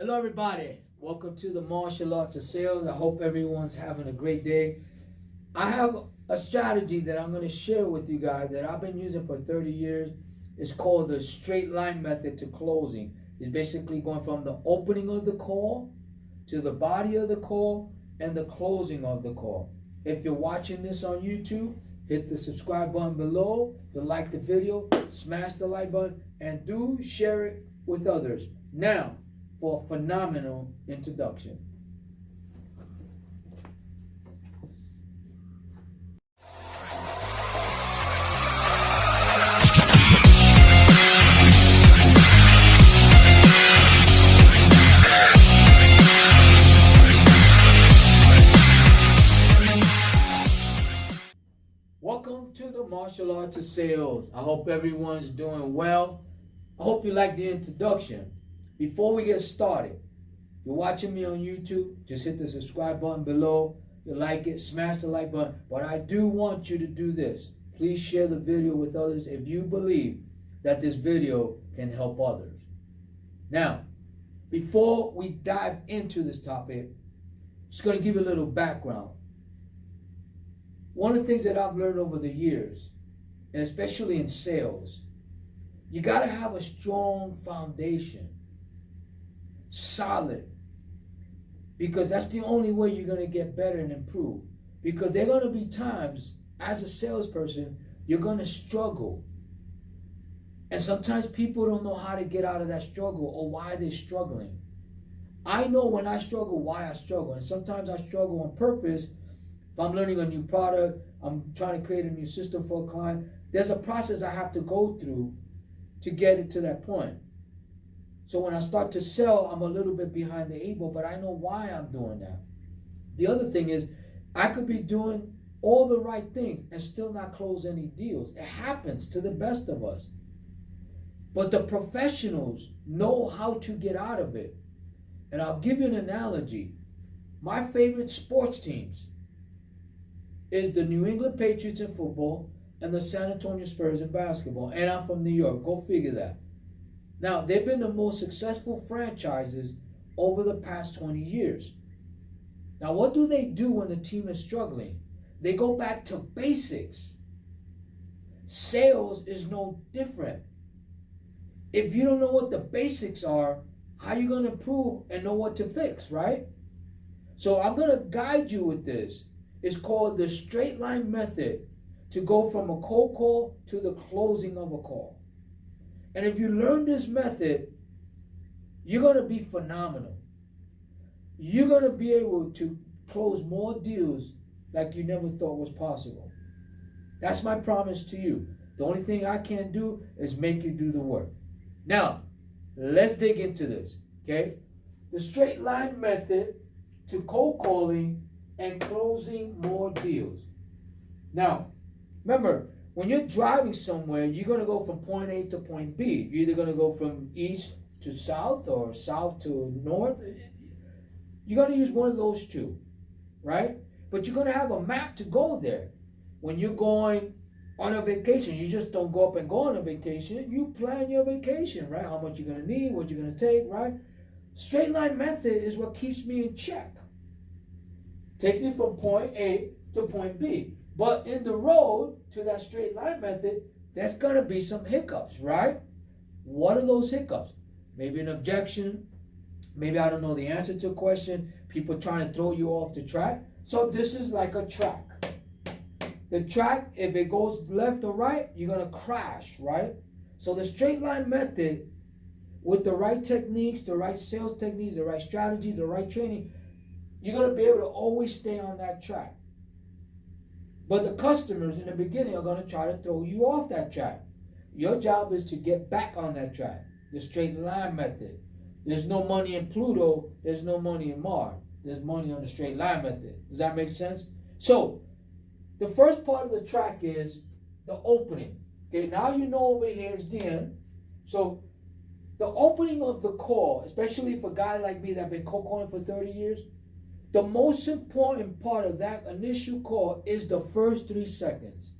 Hello everybody, welcome to the Martial Arts of Sales. I hope everyone's having a great day. I have a strategy that I'm going to share with you guys that I've been using for 30 years. It's called the straight line method to closing. It's basically going from the opening of the call to the body of the call and the closing of the call. If you're watching this on YouTube, hit the subscribe button below. If you like the video, smash the like button and do share it with others. Now, for a phenomenal introduction. Welcome to the Martial Arts of Sales. I hope everyone's doing well. I hope you like the introduction. Before we get started, if you're watching me on YouTube, just hit the subscribe button below. If you like it, smash the like button. But I do want you to do this. Please share the video with others if you believe that this video can help others. Now, before we dive into this topic, I'm just going to give you a little background. One of the things that I've learned over the years, and especially in sales, you got to have a strong foundation. Solid, because that's the only way you're going to get better and improve. Because there are going to be times as a salesperson you're going to struggle, and sometimes people don't know how to get out of that struggle or why they're struggling. I know when I struggle why I struggle, and sometimes I struggle on purpose. If I'm learning a new product, I'm trying to create a new system for a client, there's a process I have to go through to get it to that point. So when I start to sell, I'm a little bit behind the eight ball, but I know why I'm doing that. The other thing is, I could be doing all the right things and still not close any deals. It happens to the best of us. But the professionals know how to get out of it. And I'll give you an analogy. My favorite sports teams is the New England Patriots in football and the San Antonio Spurs in basketball. And I'm from New York. Go figure that. Now, they've been the most successful franchises over the past 20 years. Now, what do they do when the team is struggling? They go back to basics. Sales is no different. If you don't know what the basics are, how are you going to improve and know what to fix, right? So I'm going to guide you with this. It's called the straight line method to go from a cold call to the closing of a call. And if you learn this method, you're going to be phenomenal. You're going to be able to close more deals like you never thought was possible. That's my promise to you. The only thing I can do is make you do the work. Now, let's dig into this, okay? The straight line method to cold calling and closing more deals. Now, remember, when you're driving somewhere, you're going to go from point A to point B. You're either going to go from east to south or south to north. You're going to use one of those two, right? But you're going to have a map to go there. When you're going on a vacation, you just don't go up and go on a vacation. You plan your vacation, right? How much you're going to need, what you're going to take, right? Straight line method is what keeps me in check. Takes me from point A to point B. But in the road to that straight line method, there's going to be some hiccups, right? What are those hiccups? Maybe an objection. Maybe I don't know the answer to a question. People trying to throw you off the track. So this is like a track. The track, if it goes left or right, you're going to crash, right? So the straight line method, with the right techniques, the right sales techniques, the right strategy, the right training, you're going to be able to always stay on that track. But the customers in the beginning are going to try to throw you off that track. Your job is to get back on that track. The straight line method. There's no money in Pluto. There's no money in Mars. There's money on the straight line method. Does that make sense? So, the first part of the track is the opening. Okay, now you know over here is the end. So, the opening of the call, especially for a guy like me that's been cold calling for 30 years, the most important part of that initial call is the first 3 seconds.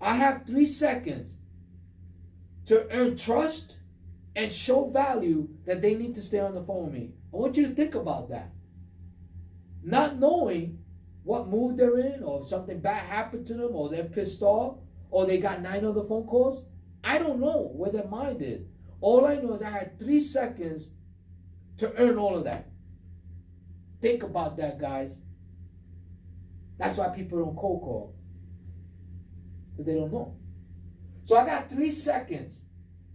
I have 3 seconds to earn trust and show value that they need to stay on the phone with me. I want you to think about that. Not knowing what mood they're in, or if something bad happened to them, or they're pissed off, or they got 9 other phone calls. I don't know where their mind is. All I know is I had 3 seconds to earn all of that. Think about that, guys. That's why people don't cold call, because they don't know. So I got 3 seconds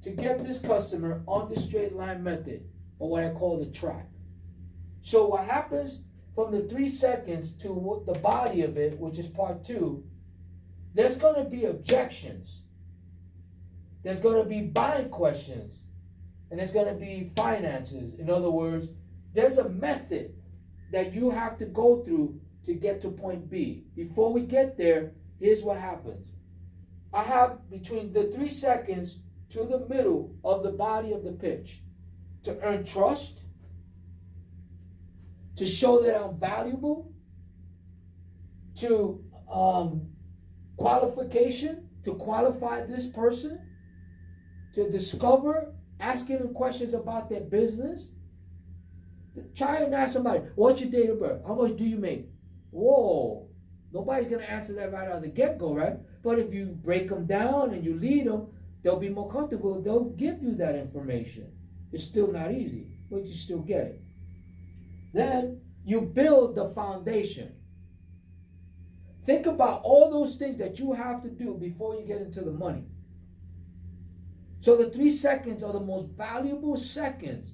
to get this customer on the straight line method, or what I call the track. So what happens from the 3 seconds to the body of it, which is part 2, there's going to be objections. There's going to be buying questions. And there's going to be finances. In other words, there's a method that you have to go through to get to point B. Before we get there, here's what happens. I have between the 3 seconds to the middle of the body of the pitch to earn trust, to show that I'm valuable, to qualification, to qualify this person, to discover, asking them questions about their business. Try and ask somebody, what's your date of birth? How much do you make? Whoa, nobody's going to answer that right out of the get-go, right? But if you break them down and you lead them, they'll be more comfortable. They'll give you that information. It's still not easy, but you still get it. Then you build the foundation. Think about all those things that you have to do before you get into the money. So the 3 seconds are the most valuable seconds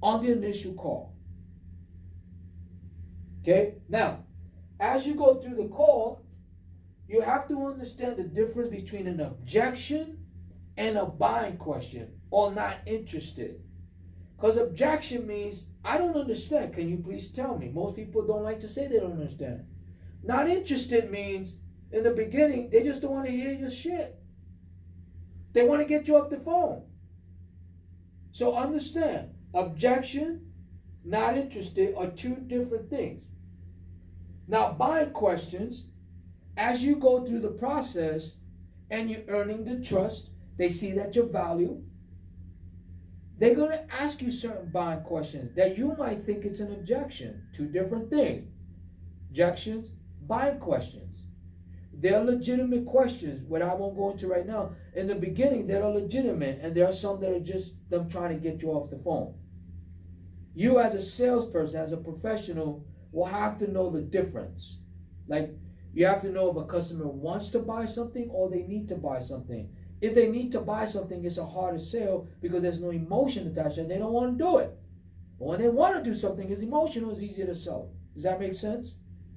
on the initial call. Okay? Now, as you go through the call, you have to understand the difference between an objection and a buying question, or not interested. Because objection means, I don't understand. Can you please tell me? Most people don't like to say they don't understand. Not interested means, in the beginning, they just don't want to hear your shit. They want to get you off the phone. So understand, objection, not interested are 2 different things. Now, buying questions, as you go through the process and you're earning the trust, they see that you're valued. They're going to ask you certain buying questions that you might think it's an objection. 2 different things. Objections, buying questions. They're legitimate questions, what I won't go into right now. In the beginning, they're legitimate, and there are some that are just them trying to get you off the phone. You as a salesperson, as a professional, will have to know the difference. Like, you have to know if a customer wants to buy something or they need to buy something. If they need to buy something, it's a harder sale because there's no emotion attached and they don't want to do it. But when they want to do something, it's emotional, it's easier to sell. Does that make sense?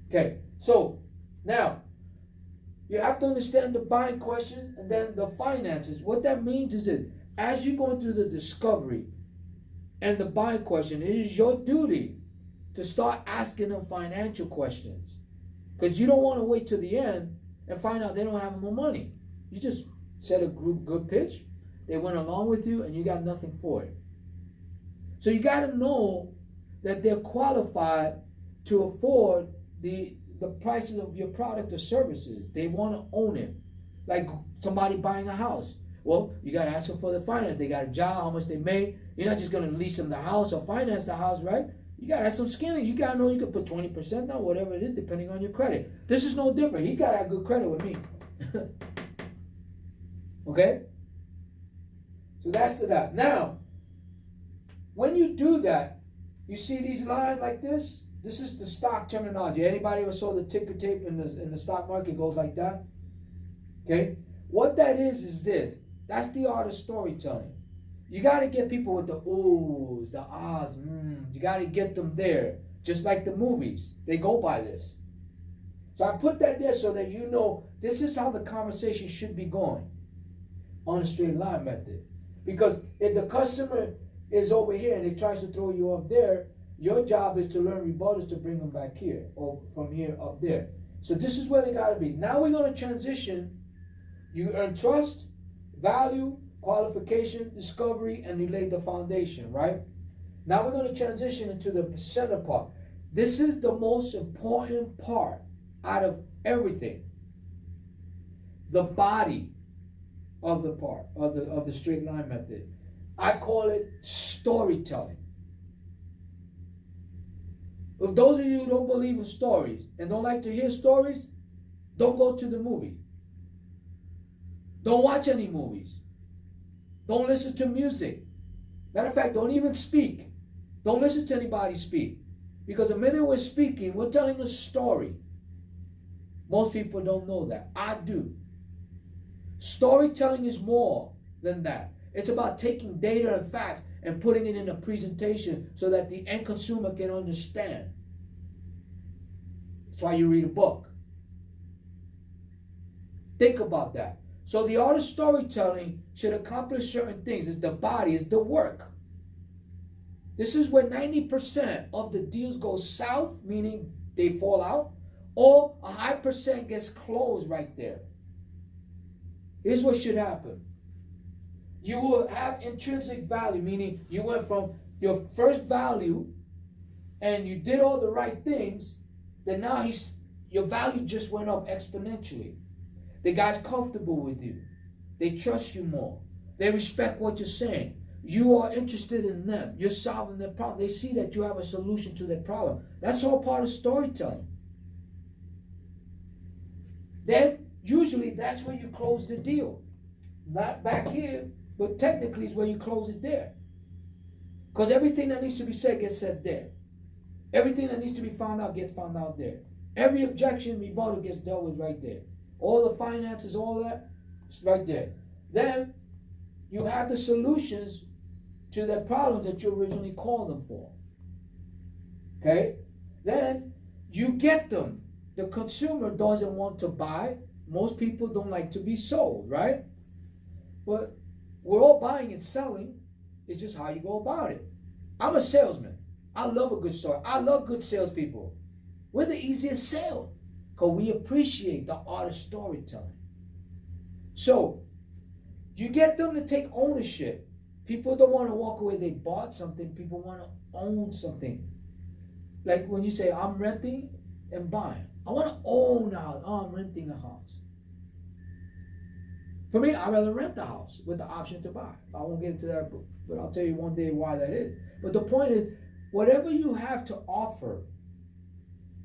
Okay, so now, you have to understand the buying questions and then the finances. What that means is that as you're going through the discovery and the buying question, it is your duty to start asking them financial questions. Because you don't want to wait till the end and find out they don't have no money. You just said a good pitch, they went along with you, and you got nothing for it. So you got to know that they're qualified to afford the prices of your product or services. They want to own it. Like somebody buying a house. Well, you got to ask them for the finance. They got a job, how much they make. You're not just going to lease them the house or finance the house, right? You got to have some skin. You got to know you can put 20% down, whatever it is, depending on your credit. This is no different. He got to have good credit with me. Okay? So that's to that. Now, when you do that, you see these lines like this? This is the stock terminology. Anybody ever saw the ticker tape in the stock market goes like that? Okay? What that is this. That's the art of storytelling. You got to get people with the oohs, the ahs, You got to get them there. Just like the movies. They go by this. So I put that there so that you know this is how the conversation should be going on a straight line method. Because if the customer is over here and he tries to throw you off there, your job is to learn rebuttals to bring them back here or from here up there. So this is where they got to be. Now we're going to transition. You earn trust, value, qualification, discovery, and you lay the foundation, right? Now we're going to transition into the center part. This is the most important part out of everything. The body of the part of the straight line method. I call it storytelling. If those of you who don't believe in stories and don't like to hear stories, don't go to the movie. Don't watch any movies. Don't listen to music. Matter of fact, don't even speak. Don't listen to anybody speak. Because the minute we're speaking, we're telling a story. Most people don't know that. I do. Storytelling is more than that. It's about taking data and facts and putting it in a presentation so that the end consumer can understand. That's why you read a book. Think about that. So the art of storytelling should accomplish certain things. It's the body, it's the work. This is where 90% of the deals go south, meaning they fall out, or a high percent gets closed right there. Here's what should happen. You will have intrinsic value, meaning you went from your first value and you did all the right things, then now your value just went up exponentially. The guy's comfortable with you. They trust you more. They respect what you're saying. You are interested in them. You're solving their problem. They see that you have a solution to their problem. That's all part of storytelling. Then, usually, that's where you close the deal. Not back here, but technically is where you close it there. Because everything that needs to be said gets said there. Everything that needs to be found out gets found out there. Every objection, rebuttal gets dealt with right there. All the finances, all that, it's right there. Then, you have the solutions to the problems that you originally called them for. Okay? Then, you get them. The consumer doesn't want to buy. Most people don't like to be sold, right? But we're all buying and selling. It's just how you go about it. I'm a salesman. I love a good story. I love good salespeople. We're the easiest sale because we appreciate the art of storytelling. So, you get them to take ownership. People don't want to walk away. They bought something. People want to own something. Like when you say, I'm renting and buying. I want to own a house. Oh, I'm renting a house. For me, I'd rather rent the house with the option to buy. I won't get into that, but I'll tell you one day why that is. But the point is, whatever you have to offer,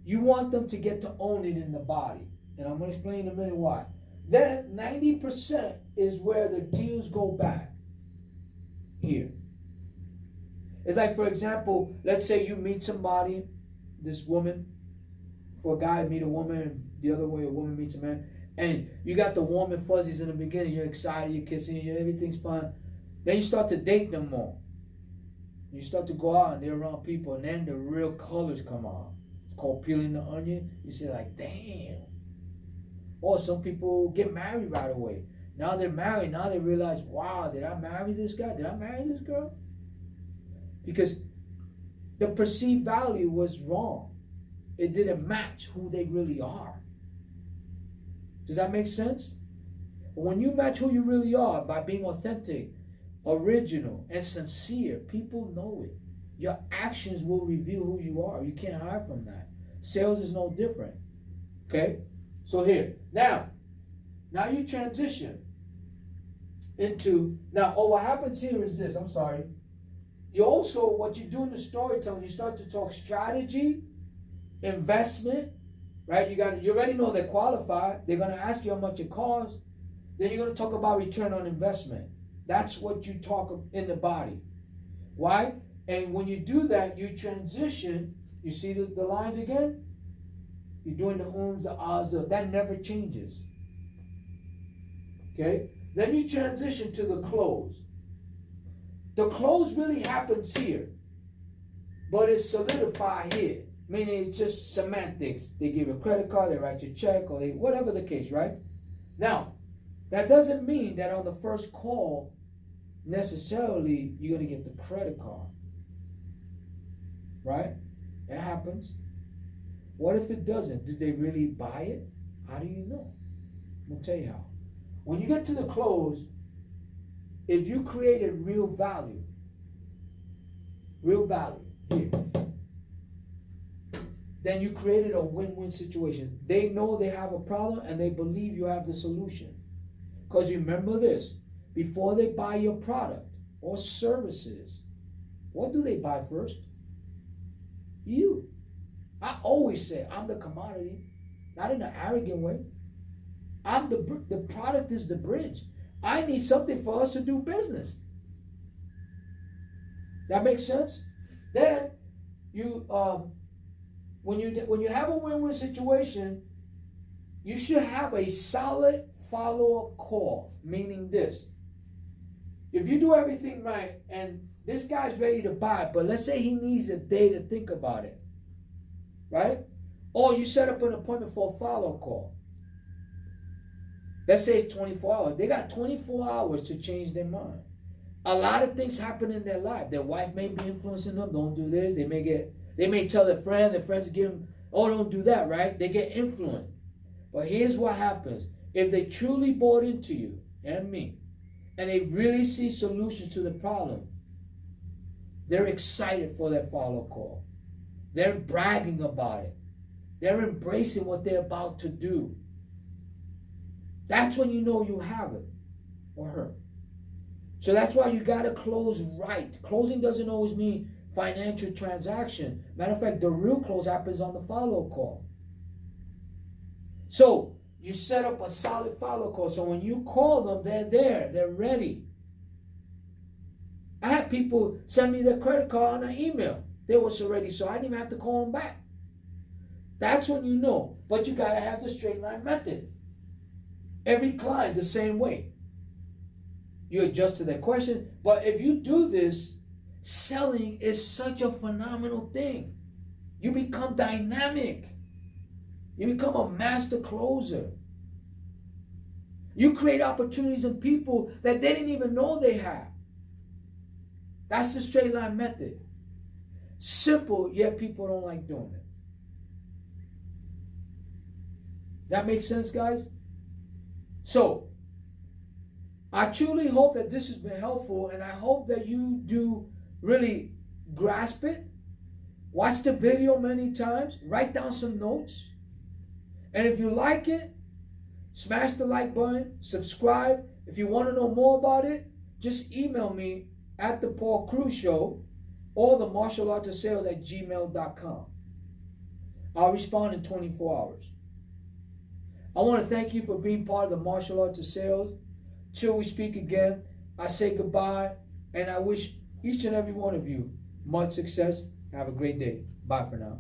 you want them to get to own it in the body. And I'm going to explain in a minute why. Then 90% is where the deals go back. Here. It's like, for example, let's say you meet somebody, this woman, for a guy meet a woman, and the other way a woman meets a man, and you got the warm and fuzzies in the beginning, you're excited, you're kissing, everything's fine. Then you start to date them more. You start to go out and they're around people, and then the real colors come out. It's called peeling the onion. You say like, damn. Or some people get married right away. Now they're married. Now they realize, wow, did I marry this guy? Did I marry this girl? Because the perceived value was wrong. It didn't match who they really are. Does that make sense? When you match who you really are by being authentic, original, and sincere, people know it. Your actions will reveal who you are. You can't hide from that. Sales is no different. Okay? So here, now you transition into, what happens here is this, I'm sorry. You also, what you do in the storytelling, you start to talk strategy, investment, right? You already know they're qualified. They're going to ask you how much it costs. Then you're going to talk about return on investment. That's what you talk in the body. Why? And when you do that, you transition. You see the lines again? You're doing the ums, the ahs, that never changes. Okay? Then you transition to the close. The close really happens here, but it's solidified here. Meaning it's just semantics. They give you a credit card, they write you a check, or whatever the case, right? Now, that doesn't mean that on the first call, necessarily, you're going to get the credit card. Right? It happens. What if it doesn't? Did they really buy it? How do you know? I'm going to tell you how. When you get to the close, if you created real value here, then you created a win-win situation. They know they have a problem and they believe you have the solution. Because remember this, before they buy your product, or services, what do they buy first? You. I always say I'm the commodity, not in an arrogant way. I'm the product is the bridge. I need something for us to do business. Does that make sense? Then you when you have a win-win situation, you should have a solid follow-up call, meaning this. If you do everything right and this guy's ready to buy, but let's say he needs a day to think about it, right? Or you set up an appointment for a follow-up call. Let's say it's 24 hours. They got 24 hours to change their mind. A lot of things happen in their life. Their wife may be influencing them. Don't do this. They may tell their friends give them, oh, don't do that, right? They get influenced. But here's what happens. If they truly bought into you and me, and they really see solutions to the problem, they're excited for their follow-up call. They're bragging about it. They're embracing what they're about to do. That's when you know you have it or her. So that's why you got to close right. Closing doesn't always mean financial transaction. Matter of fact, the real close happens on the follow-up call. So you set up a solid follow-up call. So when you call them, they're there. They're ready. I had people send me their credit card on an email. They was already, so I didn't even have to call them back. That's when you know. But you got to have the straight line method. Every client the same way. You adjust to their question. But if you do this, selling is such a phenomenal thing. You become dynamic. You become a master closer. You create opportunities in people that they didn't even know they had. That's the straight line method. Simple, yet people don't like doing it. Does that make sense, guys? So, I truly hope that this has been helpful, and I hope that you do really grasp it. Watch the video many times. Write down some notes. And if you like it, smash the like button, subscribe. If you want to know more about it, just email me at the Paul Cruz Show or the martialartofsales@gmail.com. I'll respond in 24 hours. I want to thank you for being part of the Martial Arts of Sales. Till we speak again, I say goodbye, and I wish each and every one of you much success. Have a great day. Bye for now.